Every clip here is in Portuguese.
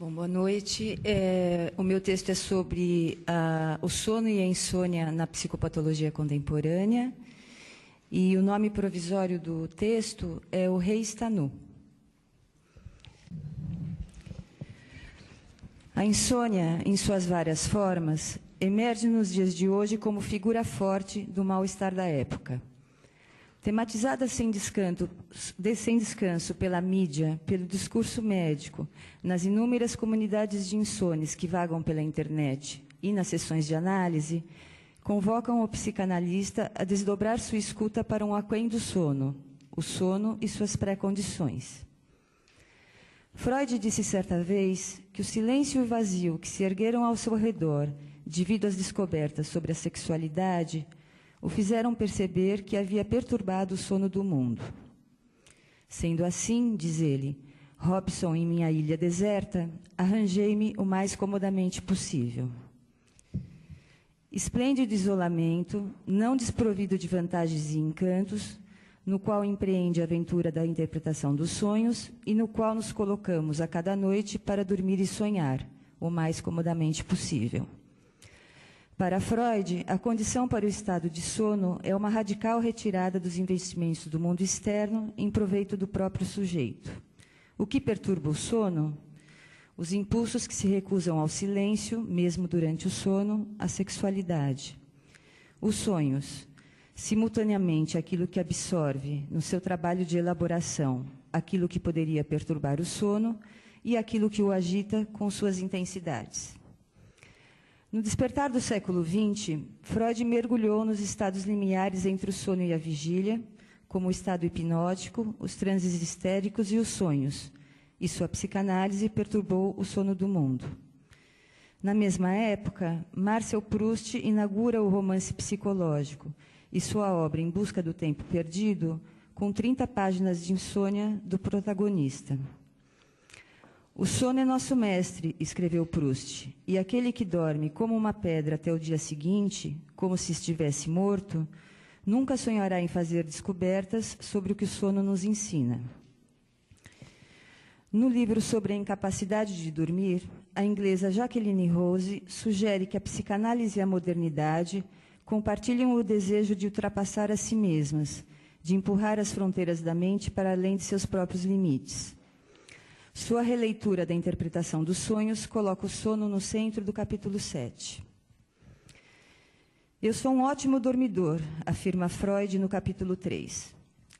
Bom, boa noite. O meu texto é sobre o sono e a insônia na psicopatologia contemporânea. E o nome provisório do texto é O Rei Está Nu. A insônia, em suas várias formas, emerge nos dias de hoje como figura forte do mal-estar da época. Tematizada sem descanso pela mídia, pelo discurso médico, nas inúmeras comunidades de insônias que vagam pela internet e nas sessões de análise, convocam o psicanalista a desdobrar sua escuta para um aquém do sono, o sono e suas pré-condições. Freud disse certa vez que o silêncio e o vazio que se ergueram ao seu redor, devido às descobertas sobre a sexualidade, o fizeram perceber que havia perturbado o sono do mundo. Sendo assim, diz ele, Robson, em minha ilha deserta, arranjei-me o mais comodamente possível. Esplêndido isolamento, não desprovido de vantagens e encantos, no qual empreende a aventura da interpretação dos sonhos e no qual nos colocamos a cada noite para dormir e sonhar, o mais comodamente possível. Para Freud, a condição para o estado de sono é uma radical retirada dos investimentos do mundo externo em proveito do próprio sujeito. O que perturba o sono? Os impulsos que se recusam ao silêncio, mesmo durante o sono, a sexualidade. Os sonhos, simultaneamente aquilo que absorve, no seu trabalho de elaboração, aquilo que poderia perturbar o sono e aquilo que o agita com suas intensidades. No despertar do século XX, Freud mergulhou nos estados limiares entre o sono e a vigília, como o estado hipnótico, os transes histéricos e os sonhos, e sua psicanálise perturbou o sono do mundo. Na mesma época, Marcel Proust inaugura o romance psicológico e sua obra Em Busca do Tempo Perdido, com 30 páginas de insônia do protagonista. O sono é nosso mestre, escreveu Proust, e aquele que dorme como uma pedra até o dia seguinte, como se estivesse morto, nunca sonhará em fazer descobertas sobre o que o sono nos ensina. No livro sobre a incapacidade de dormir, a inglesa Jacqueline Rose sugere que a psicanálise e a modernidade compartilham o desejo de ultrapassar a si mesmas, de empurrar as fronteiras da mente para além de seus próprios limites. Sua releitura da interpretação dos sonhos coloca o sono no centro do capítulo 7. Eu sou um ótimo dormidor, afirma Freud no capítulo 3.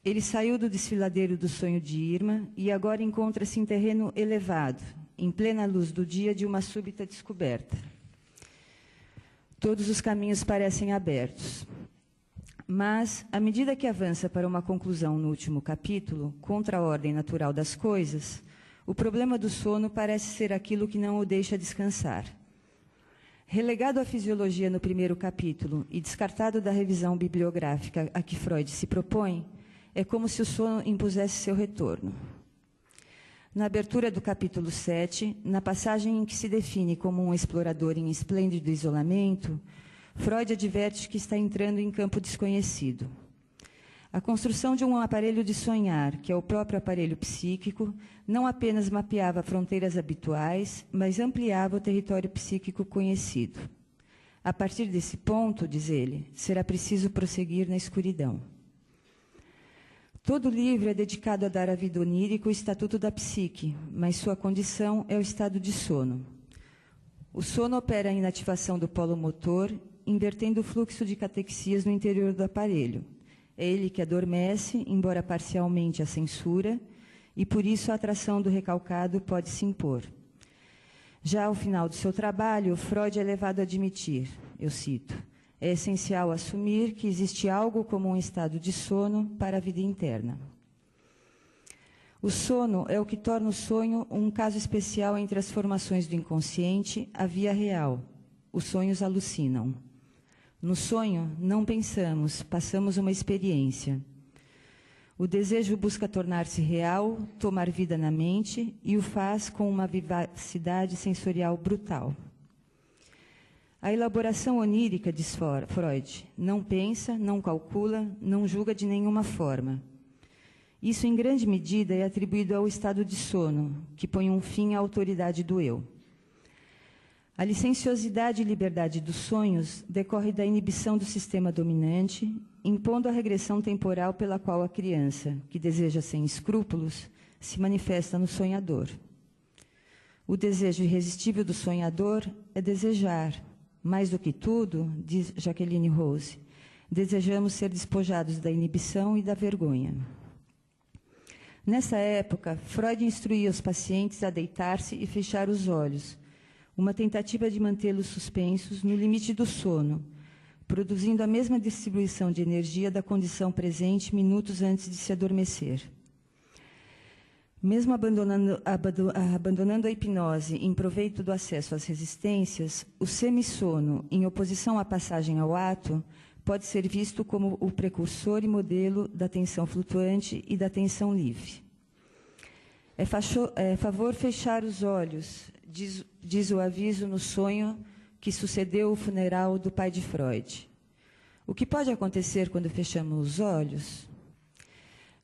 Ele saiu do desfiladeiro do sonho de Irma e agora encontra-se em terreno elevado, em plena luz do dia de uma súbita descoberta. Todos os caminhos parecem abertos. Mas, à medida que avança para uma conclusão no último capítulo, contra a ordem natural das coisas, o problema do sono parece ser aquilo que não o deixa descansar. Relegado à fisiologia no primeiro capítulo e descartado da revisão bibliográfica a que Freud se propõe, é como se o sono impusesse seu retorno. Na abertura do capítulo 7, na passagem em que se define como um explorador em esplêndido isolamento, Freud adverte que está entrando em campo desconhecido. A construção de um aparelho de sonhar, que é o próprio aparelho psíquico, não apenas mapeava fronteiras habituais, mas ampliava o território psíquico conhecido. A partir desse ponto, diz ele, será preciso prosseguir na escuridão. Todo livro é dedicado a dar à vida onírica o estatuto da psique, mas sua condição é o estado de sono. O sono opera a inativação do polo motor, invertendo o fluxo de catexias no interior do aparelho. É ele que adormece, embora parcialmente a censura, e por isso a atração do recalcado pode se impor. Já ao final do seu trabalho, Freud é levado a admitir, eu cito, é essencial assumir que existe algo como um estado de sono para a vida interna. O sono é o que torna o sonho um caso especial entre as formações do inconsciente, a via real. Os sonhos alucinam. No sonho, não pensamos, passamos uma experiência. O desejo busca tornar-se real, tomar vida na mente e o faz com uma vivacidade sensorial brutal. A elaboração onírica, diz Freud, não pensa, não calcula, não julga de nenhuma forma. Isso, em grande medida, é atribuído ao estado de sono, que põe um fim à autoridade do eu. A licenciosidade e liberdade dos sonhos decorre da inibição do sistema dominante, impondo a regressão temporal pela qual a criança, que deseja sem escrúpulos, se manifesta no sonhador. O desejo irresistível do sonhador é desejar. Mais do que tudo, diz Jacqueline Rose, desejamos ser despojados da inibição e da vergonha. Nessa época, Freud instruía os pacientes a deitar-se e fechar os olhos, uma tentativa de mantê-los suspensos no limite do sono, produzindo a mesma distribuição de energia da condição presente minutos antes de se adormecer. Mesmo abandonando a hipnose em proveito do acesso às resistências, o semissono, em oposição à passagem ao ato, pode ser visto como o precursor e modelo da tensão flutuante e da tensão livre. É favor fechar os olhos, diz o aviso no sonho que sucedeu o funeral do pai de Freud. O que pode acontecer quando fechamos os olhos?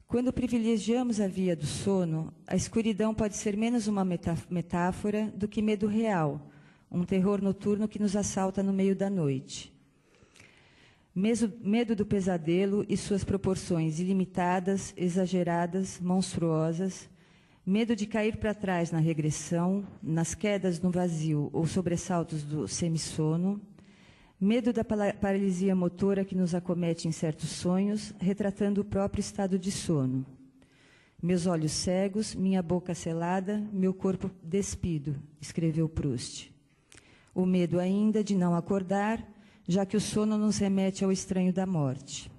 Quando privilegiamos a via do sono, a escuridão pode ser menos uma metáfora do que medo real, um terror noturno que nos assalta no meio da noite. Medo do pesadelo e suas proporções ilimitadas, exageradas, monstruosas, medo de cair para trás na regressão, nas quedas no vazio ou sobressaltos do semissono, medo da paralisia motora que nos acomete em certos sonhos, retratando o próprio estado de sono. Meus olhos cegos, minha boca selada, meu corpo despido, escreveu Proust. O medo ainda de não acordar, já que o sono nos remete ao estranho da morte.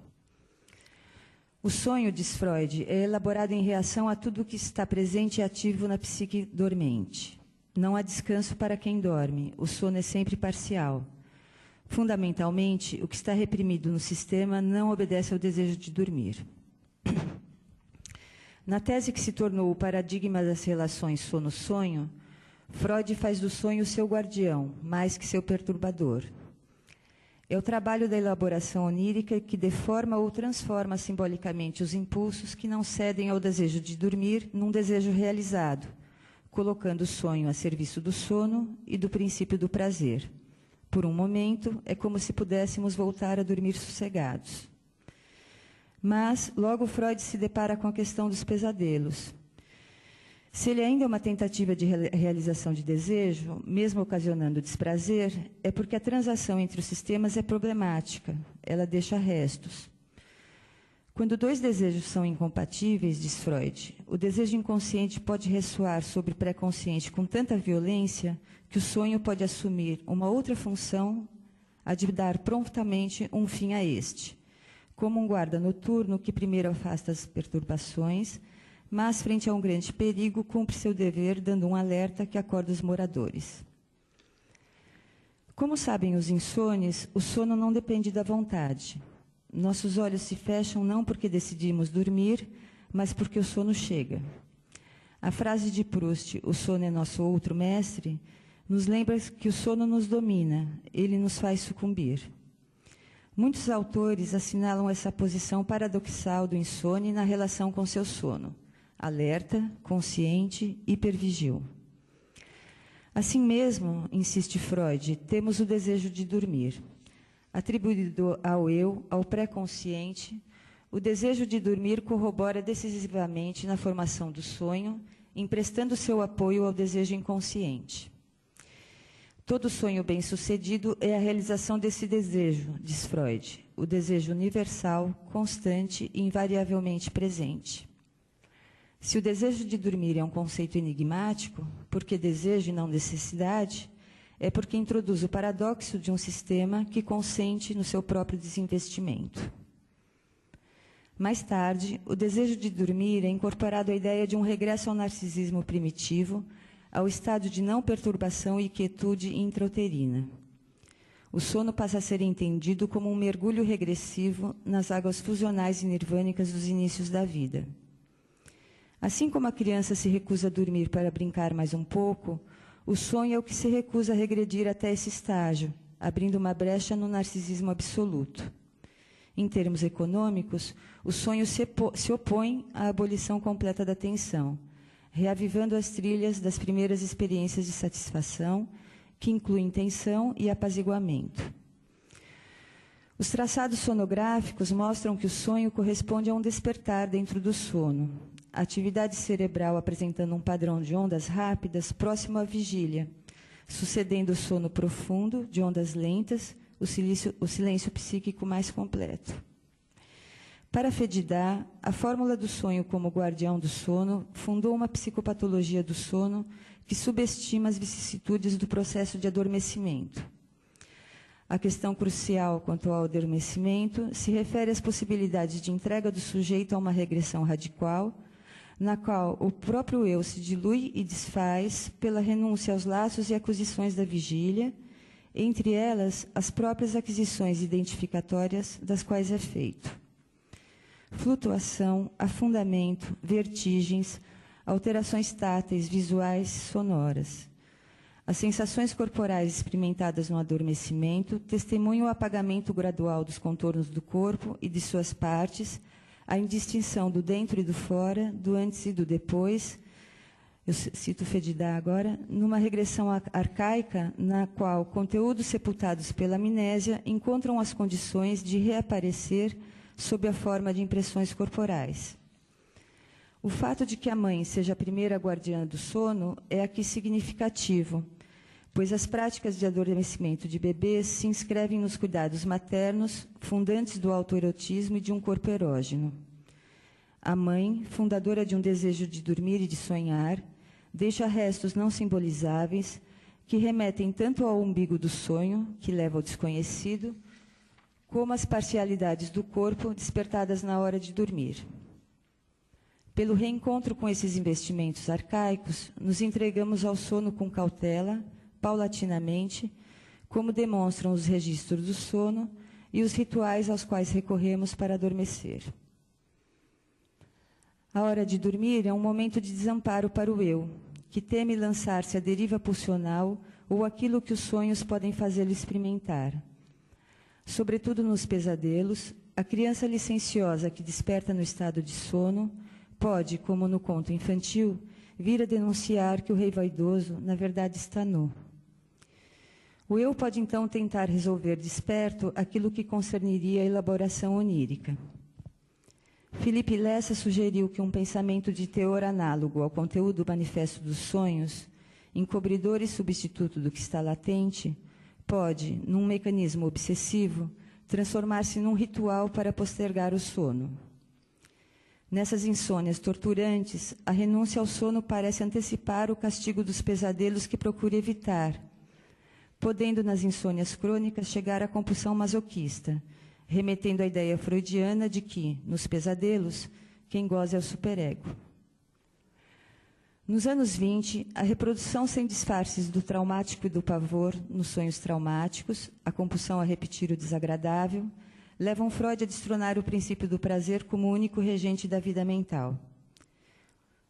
O sonho, diz Freud, é elaborado em reação a tudo que está presente e ativo na psique dormente. Não há descanso para quem dorme, o sono é sempre parcial. Fundamentalmente, o que está reprimido no sistema não obedece ao desejo de dormir. Na tese que se tornou o paradigma das relações sono-sonho, Freud faz do sonho seu guardião, mais que seu perturbador. É o trabalho da elaboração onírica que deforma ou transforma simbolicamente os impulsos que não cedem ao desejo de dormir num desejo realizado, colocando o sonho a serviço do sono e do princípio do prazer. Por um momento, é como se pudéssemos voltar a dormir sossegados. Mas, logo Freud se depara com a questão dos pesadelos. Se ele ainda é uma tentativa de realização de desejo, mesmo ocasionando desprazer, é porque a transação entre os sistemas é problemática, ela deixa restos. Quando dois desejos são incompatíveis, diz Freud, o desejo inconsciente pode ressoar sobre o pré-consciente com tanta violência que o sonho pode assumir uma outra função, a de dar prontamente um fim a este, como um guarda noturno que primeiro afasta as perturbações, mas, frente a um grande perigo, cumpre seu dever, dando um alerta que acorda os moradores. Como sabem os insones, o sono não depende da vontade. Nossos olhos se fecham não porque decidimos dormir, mas porque o sono chega. A frase de Proust, o sono é nosso outro mestre, nos lembra que o sono nos domina, ele nos faz sucumbir. Muitos autores assinalam essa posição paradoxal do insone na relação com seu sono. Alerta, consciente, hipervigil. Assim mesmo, insiste Freud, temos o desejo de dormir. Atribuído ao eu, ao pré-consciente, o desejo de dormir corrobora decisivamente na formação do sonho, emprestando seu apoio ao desejo inconsciente. Todo sonho bem-sucedido é a realização desse desejo, diz Freud, o desejo universal, constante e invariavelmente presente. Se o desejo de dormir é um conceito enigmático, porque desejo e não necessidade, é porque introduz o paradoxo de um sistema que consente no seu próprio desinvestimento. Mais tarde, o desejo de dormir é incorporado à ideia de um regresso ao narcisismo primitivo, ao estado de não perturbação e quietude intrauterina. O sono passa a ser entendido como um mergulho regressivo nas águas fusionais e nirvânicas dos inícios da vida. Assim como a criança se recusa a dormir para brincar mais um pouco, o sonho é o que se recusa a regredir até esse estágio, abrindo uma brecha no narcisismo absoluto. Em termos econômicos, o sonho se opõe à abolição completa da tensão, reavivando as trilhas das primeiras experiências de satisfação, que incluem tensão e apaziguamento. Os traçados sonográficos mostram que o sonho corresponde a um despertar dentro do sono, a atividade cerebral apresentando um padrão de ondas rápidas próximo à vigília, sucedendo o sono profundo, de ondas lentas, o silêncio psíquico mais completo. Para Fedidá, a fórmula do sonho como guardião do sono fundou uma psicopatologia do sono que subestima as vicissitudes do processo de adormecimento. A questão crucial quanto ao adormecimento se refere às possibilidades de entrega do sujeito a uma regressão radical, na qual o próprio eu se dilui e desfaz pela renúncia aos laços e aquisições da vigília, entre elas as próprias aquisições identificatórias das quais é feito. Flutuação, afundamento, vertigens, alterações táteis, visuais, sonoras. As sensações corporais experimentadas no adormecimento testemunham o apagamento gradual dos contornos do corpo e de suas partes, a indistinção do dentro e do fora, do antes e do depois. Eu cito Fedidá agora, numa regressão arcaica na qual conteúdos sepultados pela amnésia encontram as condições de reaparecer sob a forma de impressões corporais. O fato de que a mãe seja a primeira guardiã do sono é aqui significativo, pois as práticas de adormecimento de bebês se inscrevem nos cuidados maternos, fundantes do autoerotismo e de um corpo erógeno. A mãe, fundadora de um desejo de dormir e de sonhar, deixa restos não simbolizáveis que remetem tanto ao umbigo do sonho, que leva ao desconhecido, como às parcialidades do corpo despertadas na hora de dormir. Pelo reencontro com esses investimentos arcaicos, nos entregamos ao sono com cautela, paulatinamente, como demonstram os registros do sono e os rituais aos quais recorremos para adormecer. A hora de dormir é um momento de desamparo para o eu, que teme lançar-se à deriva pulsional ou aquilo que os sonhos podem fazê-lo experimentar. Sobretudo nos pesadelos, a criança licenciosa que desperta no estado de sono pode, como no conto infantil, vir a denunciar que o rei vaidoso, na verdade, está nu. O eu pode, então, tentar resolver desperto aquilo que concerniria a elaboração onírica. Felipe Lessa sugeriu que um pensamento de teor análogo ao conteúdo manifesto dos sonhos, encobridor e substituto do que está latente, pode, num mecanismo obsessivo, transformar-se num ritual para postergar o sono. Nessas insônias torturantes, a renúncia ao sono parece antecipar o castigo dos pesadelos que procura evitar, podendo nas insônias crônicas chegar à compulsão masoquista, remetendo à ideia freudiana de que, nos pesadelos, quem goza é o superego. Nos anos 20, a reprodução sem disfarces do traumático e do pavor nos sonhos traumáticos, a compulsão a repetir o desagradável, levam Freud a destronar o princípio do prazer como único regente da vida mental.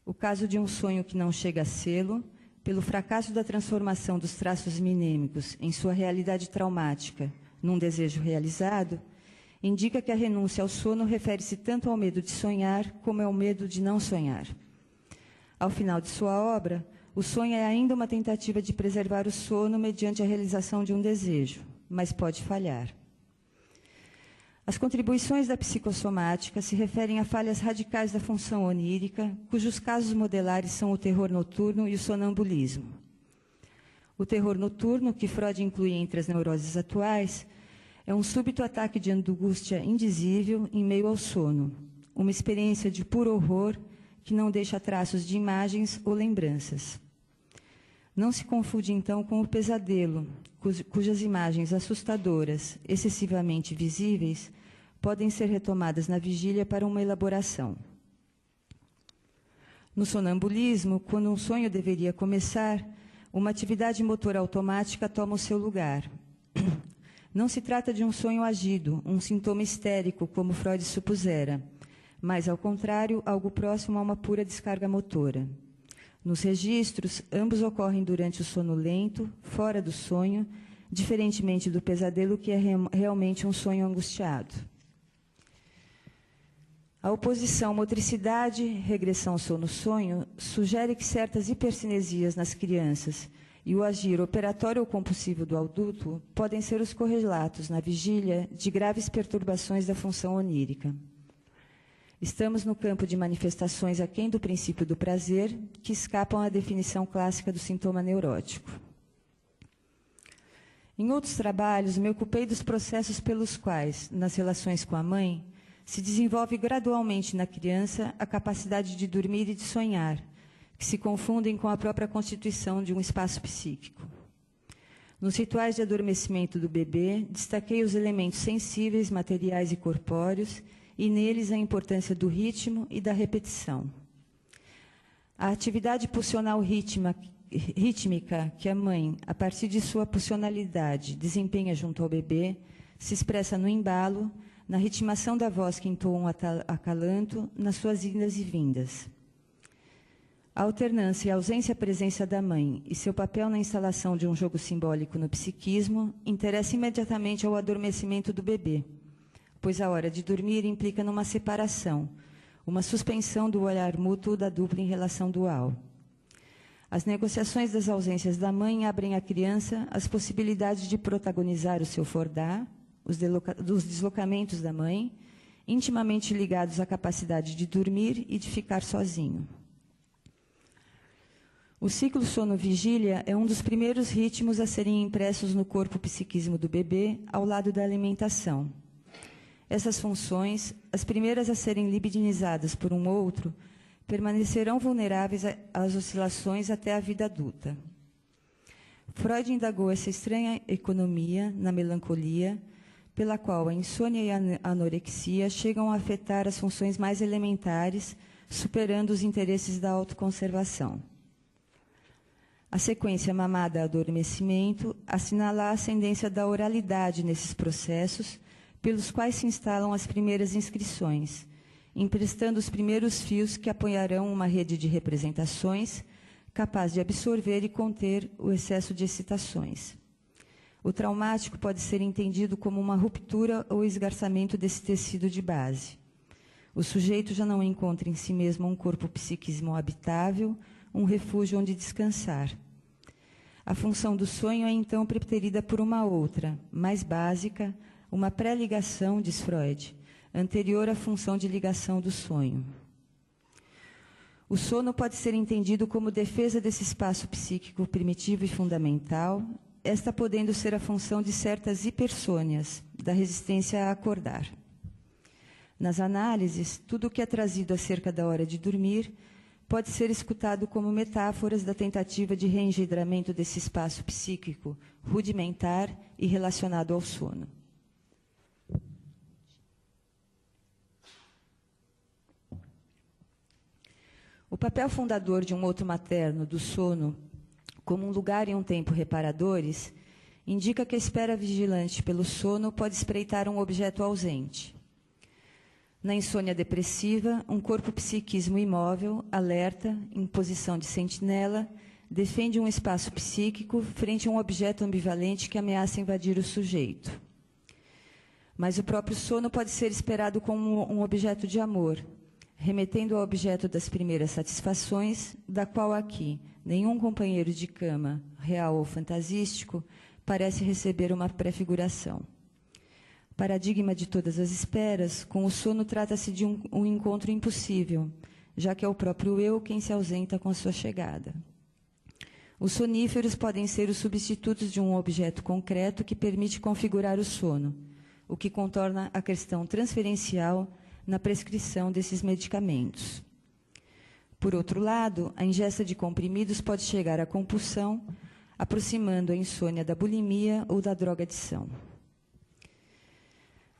O caso de um sonho que não chega a sê-lo, pelo fracasso da transformação dos traços minêmicos em sua realidade traumática num desejo realizado, indica que a renúncia ao sono refere-se tanto ao medo de sonhar como ao medo de não sonhar. Ao final de sua obra, o sonho é ainda uma tentativa de preservar o sono mediante a realização de um desejo, mas pode falhar. As contribuições da psicossomática se referem a falhas radicais da função onírica, cujos casos modelares são o terror noturno e o sonambulismo. O terror noturno, que Freud inclui entre as neuroses atuais, é um súbito ataque de angústia indizível em meio ao sono, uma experiência de puro horror que não deixa traços de imagens ou lembranças. Não se confunde, então, com o pesadelo, cujas imagens assustadoras, excessivamente visíveis, podem ser retomadas na vigília para uma elaboração. No sonambulismo, quando um sonho deveria começar, uma atividade motora automática toma o seu lugar. Não se trata de um sonho agido, um sintoma histérico, como Freud supusera, mas, ao contrário, algo próximo a uma pura descarga motora. Nos registros, ambos ocorrem durante o sono lento, fora do sonho, diferentemente do pesadelo, que é realmente um sonho angustiado. A oposição motricidade-regressão sono-sonho sugere que certas hipercinesias nas crianças e o agir operatório ou compulsivo do adulto podem ser os correlatos, na vigília, de graves perturbações da função onírica. Estamos no campo de manifestações aquém do princípio do prazer, que escapam à definição clássica do sintoma neurótico. Em outros trabalhos, me ocupei dos processos pelos quais, nas relações com a mãe, se desenvolve gradualmente na criança a capacidade de dormir e de sonhar, que se confundem com a própria constituição de um espaço psíquico. Nos rituais de adormecimento do bebê, destaquei os elementos sensíveis, materiais e corpóreos, e neles a importância do ritmo e da repetição. A atividade pulsional rítmica que a mãe, a partir de sua pulsionalidade, desempenha junto ao bebê, se expressa no embalo, na ritmação da voz que entoa um acalanto, nas suas indas e vindas. A alternância e a ausência-presença da mãe e seu papel na instalação de um jogo simbólico no psiquismo interessa imediatamente ao adormecimento do bebê, pois a hora de dormir implica numa separação, uma suspensão do olhar mútuo da dupla em relação dual. As negociações das ausências da mãe abrem à criança as possibilidades de protagonizar o seu fordar, os deslocamentos da mãe, intimamente ligados à capacidade de dormir e de ficar sozinho. O ciclo sono-vigília é um dos primeiros ritmos a serem impressos no corpo psiquismo do bebê, ao lado da alimentação. Essas funções, as primeiras a serem libidinizadas por um outro, permanecerão vulneráveis às oscilações até a vida adulta. Freud indagou essa estranha economia na melancolia, pela qual a insônia e a anorexia chegam a afetar as funções mais elementares, superando os interesses da autoconservação. A sequência mamada-adormecimento assinala a ascendência da oralidade nesses processos, pelos quais se instalam as primeiras inscrições, emprestando os primeiros fios que apoiarão uma rede de representações capaz de absorver e conter o excesso de excitações. O traumático pode ser entendido como uma ruptura ou esgarçamento desse tecido de base. O sujeito já não encontra em si mesmo um corpo psiquismo habitável, um refúgio onde descansar. A função do sonho é então preterida por uma outra, mais básica, uma pré-ligação, diz Freud, anterior à função de ligação do sonho. O sono pode ser entendido como defesa desse espaço psíquico primitivo e fundamental, esta podendo ser a função de certas hipersônias, da resistência a acordar. Nas análises, tudo o que é trazido acerca da hora de dormir pode ser escutado como metáforas da tentativa de reengendramento desse espaço psíquico, rudimentar e relacionado ao sono. O papel fundador de um outro materno do sono, como um lugar e um tempo reparadores, indica que a espera vigilante pelo sono pode espreitar um objeto ausente. Na insônia depressiva, um corpo psiquismo imóvel, alerta, em posição de sentinela, defende um espaço psíquico frente a um objeto ambivalente que ameaça invadir o sujeito. Mas o próprio sono pode ser esperado como um objeto de amor, remetendo ao objeto das primeiras satisfações, da qual aqui nenhum companheiro de cama, real ou fantasístico, parece receber uma prefiguração. Paradigma de todas as esperas, com o sono trata-se de um encontro impossível, já que é o próprio eu quem se ausenta com sua chegada. Os soníferos podem ser os substitutos de um objeto concreto que permite configurar o sono, o que contorna a questão transferencial na prescrição desses medicamentos. Por outro lado, a ingesta de comprimidos pode chegar à compulsão, aproximando a insônia da bulimia ou da drogadição.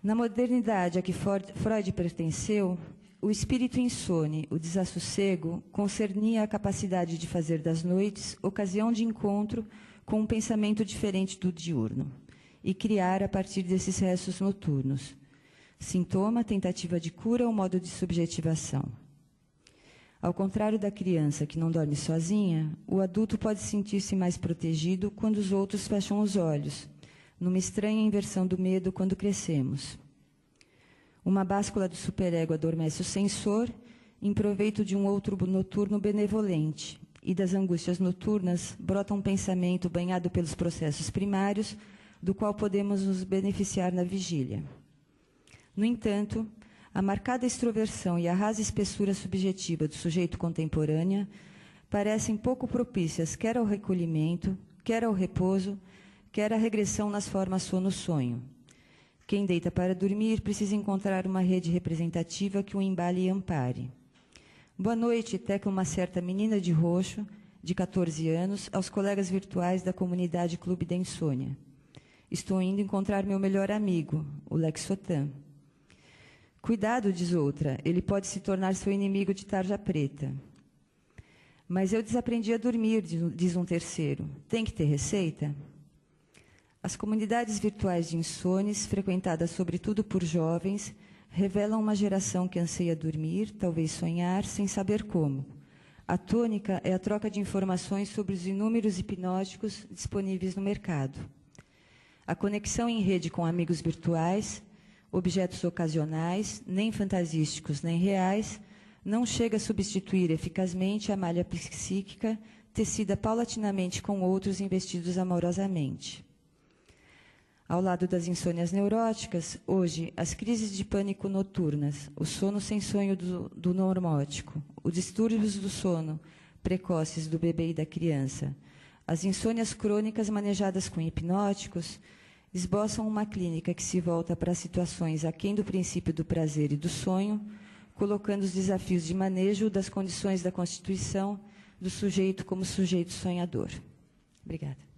Na modernidade a que Freud pertenceu, o espírito insone, o desassossego, concernia a capacidade de fazer das noites ocasião de encontro com um pensamento diferente do diurno e criar a partir desses restos noturnos. Sintoma, tentativa de cura ou modo de subjetivação. Ao contrário da criança que não dorme sozinha, o adulto pode sentir-se mais protegido quando os outros fecham os olhos, numa estranha inversão do medo quando crescemos. Uma báscula do superego adormece o sensor, em proveito de um outro noturno benevolente, e das angústias noturnas brota um pensamento banhado pelos processos primários, do qual podemos nos beneficiar na vigília. No entanto, a marcada extroversão e a rasa espessura subjetiva do sujeito contemporânea parecem pouco propícias quer ao recolhimento, quer ao repouso, quer à regressão nas formas sono-sonho. Quem deita para dormir precisa encontrar uma rede representativa que o embale e ampare. Boa noite, tecla uma certa menina de roxo, de 14 anos, aos colegas virtuais da comunidade Clube da Insônia. Estou indo encontrar meu melhor amigo, o Lexotan. Cuidado, diz outra, ele pode se tornar seu inimigo de tarja preta. Mas eu desaprendi a dormir, diz um terceiro. Tem que ter receita? As comunidades virtuais de insones, frequentadas sobretudo por jovens, revelam uma geração que anseia dormir, talvez sonhar, sem saber como. A tônica é a troca de informações sobre os inúmeros hipnóticos disponíveis no mercado. A conexão em rede com amigos virtuais, objetos ocasionais, nem fantasísticos nem reais, não chega a substituir eficazmente a malha psíquica tecida paulatinamente com outros investidos amorosamente. Ao lado das insônias neuróticas, hoje, as crises de pânico noturnas, o sono sem sonho do normótico, os distúrbios do sono precoces do bebê e da criança, as insônias crônicas manejadas com hipnóticos, esboçam uma clínica que se volta para situações aquém do princípio do prazer e do sonho, colocando os desafios de manejo das condições da constituição do sujeito como sujeito sonhador. Obrigada.